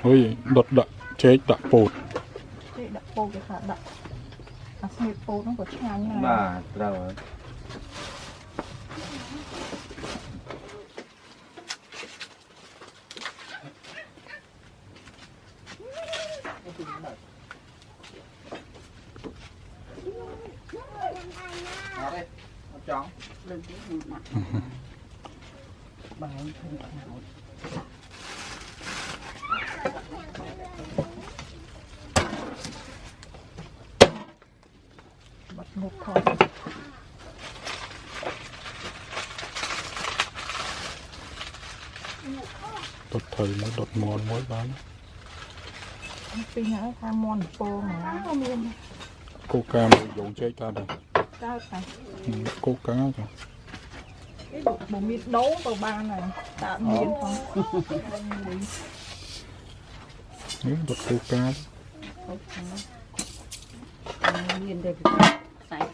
ôi đọt đạ chế đạ bột chế đạ bột cái hả đạ snake bột nó có chán này bà rồi chọn lên tiếng mặt bài không nào bắt một thôi đọt thời nó đọt mòn mỗi bán pin hả tham mòn po mà không miên Coca mà dùng chơi ta đây cao này Coca rồi cái bộ miên đấu vào ba này tạo miên không nếu đọt Coca miên đây phải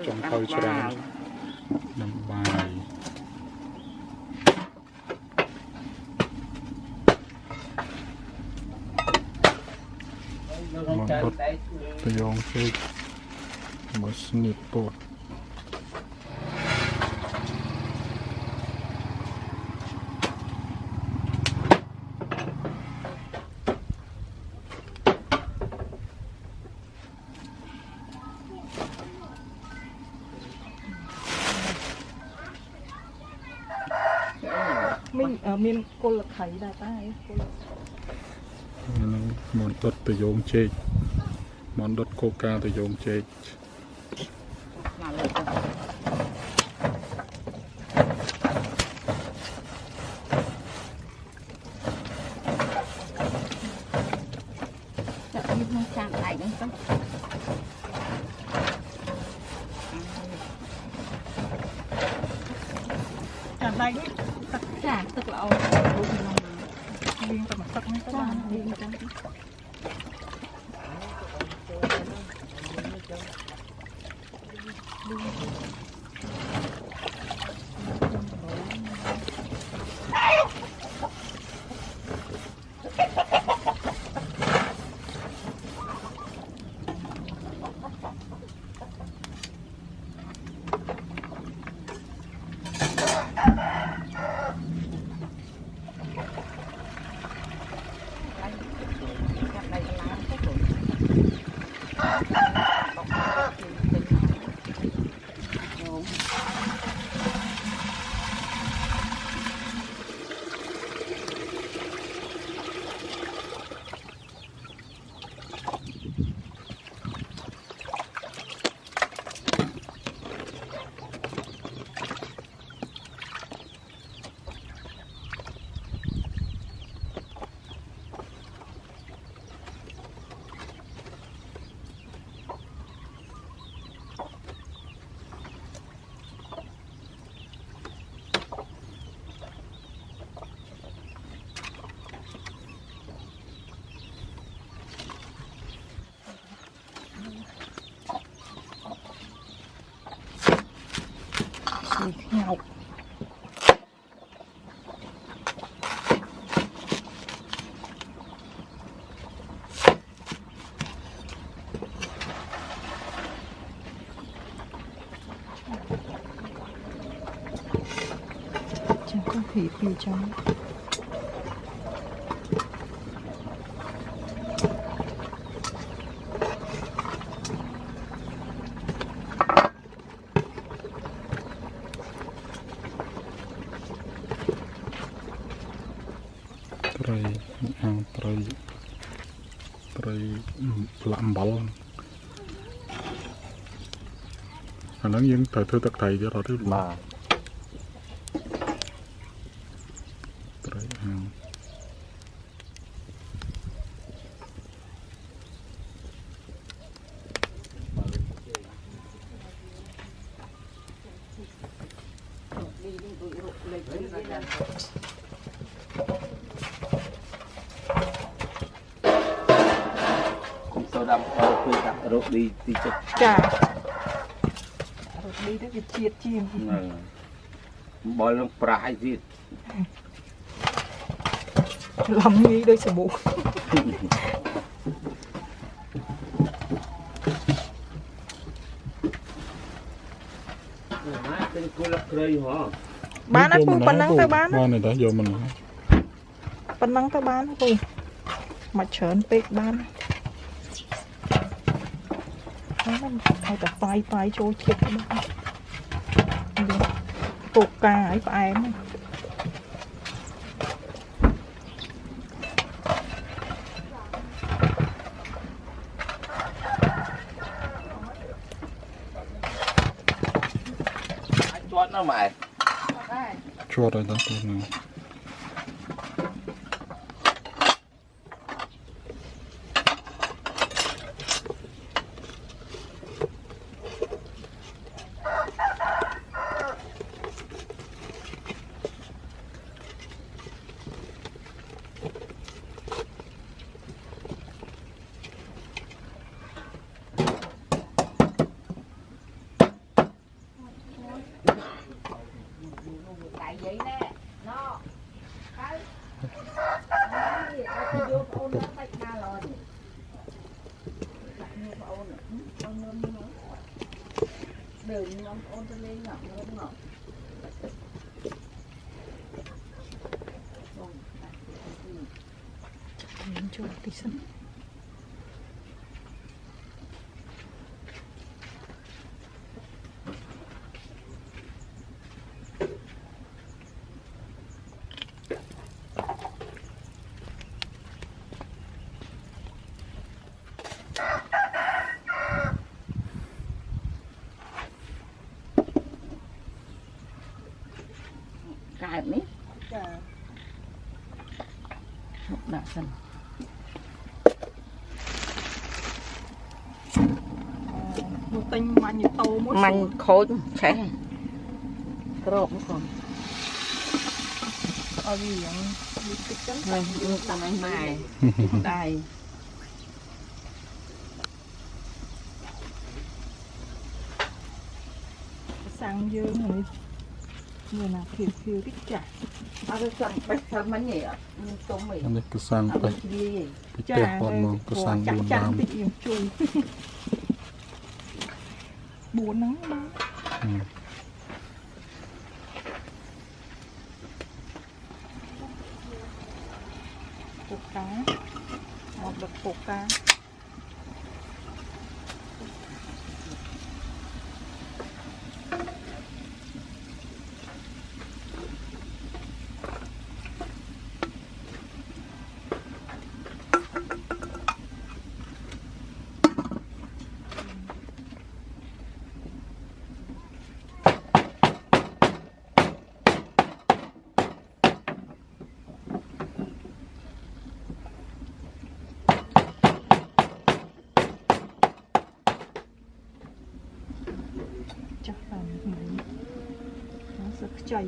trong khơi ra nằm bài một đợt tay ông chơi một snip bột mình ở miền cô là thấy đại ta ấy món đợt tay ông chơi món đợt Coca tay ông chơi chạm lại đúng không chạm lại cái tất cả tức là ông liên tập mặt nó có ba liên tập nhau chẳng có thịt gì trong trời lạm ball anh nói những thời thư tật thầy cho rồi đấy mà trời Cũng sâu đậm có quy tắc rốt đi tí chút. Chà. Rốt đi đó cái chiết chim. Bò lông prái gì. Lắm nghĩ đôi sờ bụng. Bán á Phu, phần năng tới bán á. Bán này đã vô mình. Phần năng tới bán á Phu. Mà chớn bếch bán. Nó hay cả phai trôi chết đó. Coca ấy phải em. Chót nó mày. Chua rồi đó tôi nào. Cho tí sân. Cài mít. Đã sân. Một tinh manh như tô mỗi Manh khối cháy. Crop còn. Ở gì vậy? Tích chấm. Tầm anh mài. Đây. Sang dương rồi. Người nào phiêu thích chả. Cái sang bạch thơm bánh nhỉ ạ. Tôm mì. Anh ấy cứ sang bạch. Chà, cứ sang chắc buồn chắn đam. bị im chui. Buồn nắng đó. Cục cá. Một đợt cục cá. Chắc là nó rất chảy.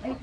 Bật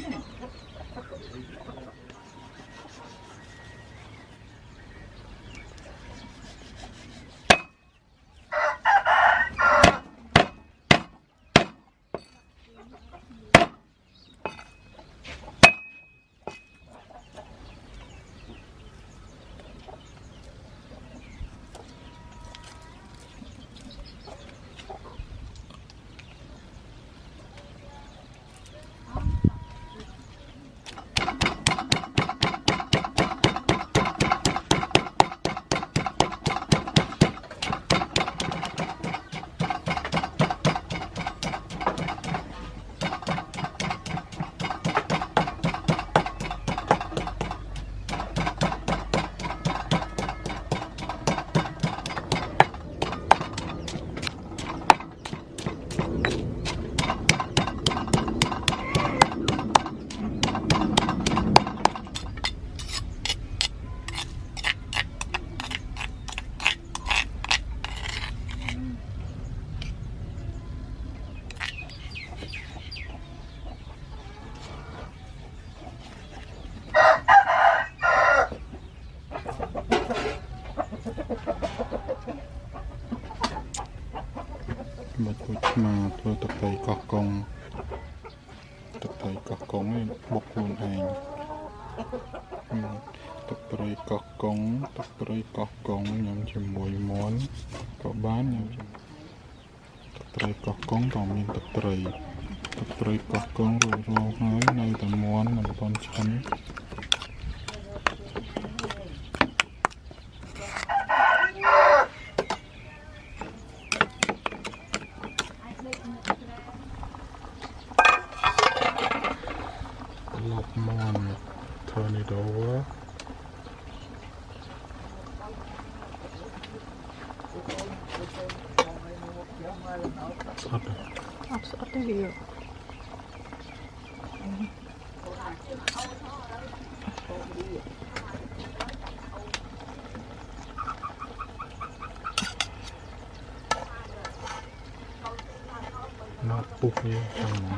bụi mà tôi tập tay cọc công bốc luôn anh tập tay cọc công nhằm chìm mùi món có bán nhằm tập tay cọc công còn miền tập tay cọc công rồi rau nói này tầm món làm con chắn lọc mòn turn it over sót rồi sót cái gì nó bục như trong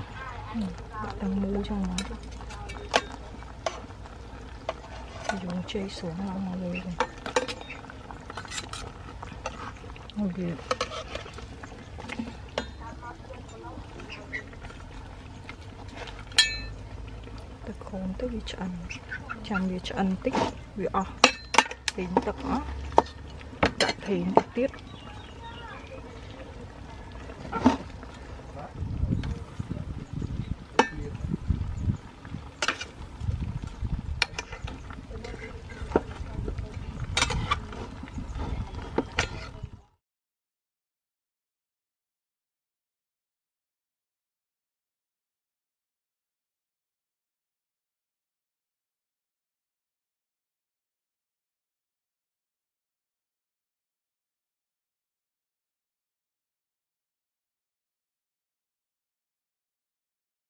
nó đang mua trong nó dùng chơi xuống lòng mà rồi ok ta khôn tới vì chăn vì chăn tích vì thì tập đó thì tiết